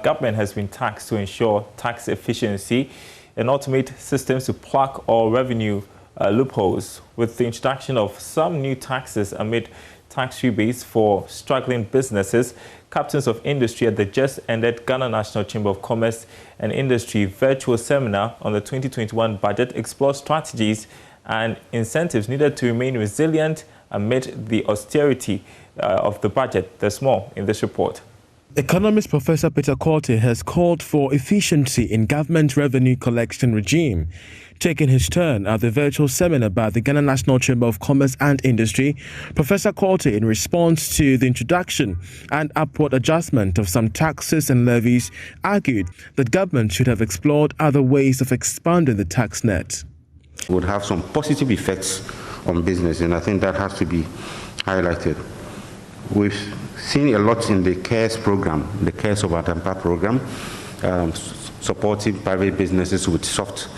Government has been tasked to ensure tax efficiency and automate systems to plug all revenue loopholes, with the introduction of some new taxes amid tax rebates for struggling businesses. Captains of industry at the just-ended Ghana National Chamber of Commerce and Industry virtual seminar on the 2021 budget explored strategies and incentives needed to remain resilient amid the austerity of the budget. There's more in this report. Economist Professor Peter Korte has called for efficiency in government revenue collection regime. Taking his turn at the virtual seminar by the Ghana National Chamber of Commerce and Industry, Professor Korte, in response to the introduction and upward adjustment of some taxes and levies, argued that government should have explored other ways of expanding the tax net. It would have some positive effects on business, and I think that has to be highlighted. We've seen a lot in the CARES program, the CARES of Atampa program, supporting private businesses with soft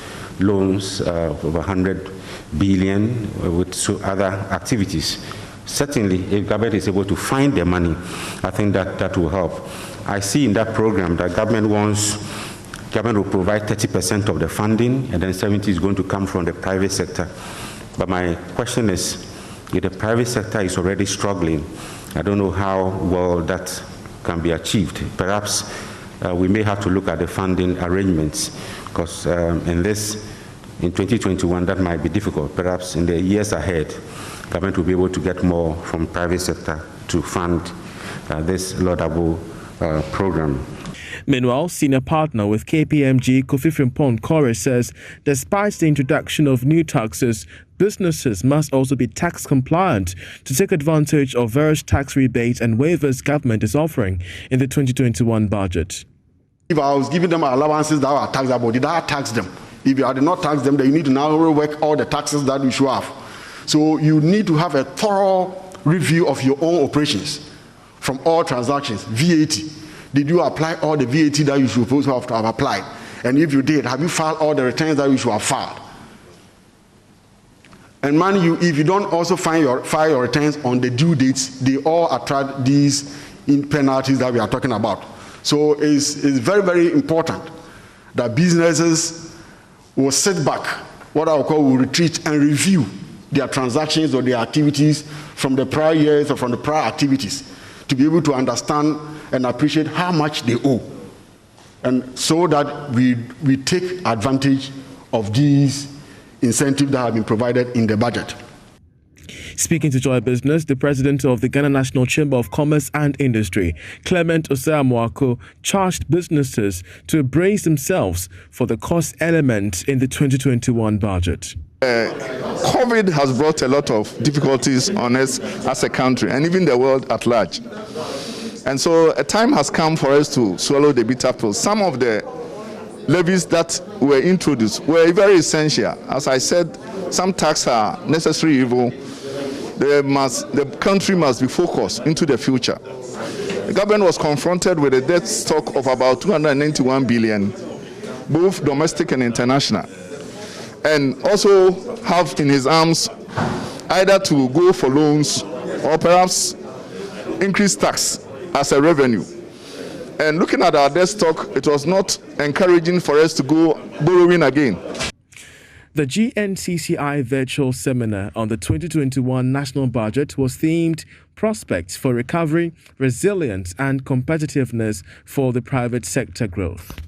loans of 100 billion with other activities. Certainly, if government is able to find the money, I think that will help. I see in that program that government will provide 30% of the funding, and then 70% is going to come from the private sector. But my question is, if the private sector is already struggling, I don't know how well that can be achieved. Perhaps we may have to look at the funding arrangements, because in 2021, that might be difficult. Perhaps in the years ahead, government will be able to get more from private sector to fund this laudable program. Meanwhile, senior partner with KPMG, Kofi Frimpong Kore, says despite the introduction of new taxes, businesses must also be tax compliant to take advantage of various tax rebates and waivers government is offering in the 2021 budget. If I was giving them allowances that are taxable, did I tax them? If I did not tax them, then you need to now rework all the taxes that you should have. So you need to have a thorough review of your own operations from all transactions. VAT. Did you apply all the VAT that you should supposed to have applied? And if you did, have you filed all the returns that you should have filed? And mind you, if you don't also file your returns on the due dates, they all attract these penalties that we are talking about. So it's very, very important that businesses will sit back, what I will call will retreat and review their transactions or their activities from the prior years or from the prior activities to be able to understand and appreciate how much they owe, and so that we take advantage of these incentives that have been provided in the budget. Speaking to Joy Business, the president of the Ghana National Chamber of Commerce and Industry, Clement Osei-Amoako, charged businesses to brace themselves for the cost element in the 2021 budget. COVID has brought a lot of difficulties on us as a country and even the world at large. And so a time has come for us to swallow the bitter pill. Some of the levies that were introduced were very essential. As I said, some taxes are necessary evil. The country must be focused into the future. The government was confronted with a debt stock of about 291 billion, both domestic and international, and also have in his arms either to go for loans or perhaps increase tax as a revenue. And looking at our debt stock, it was not encouraging for us to go borrowing again. The GNCCI virtual seminar on the 2021 national budget was themed Prospects for Recovery, Resilience and Competitiveness for the Private Sector Growth.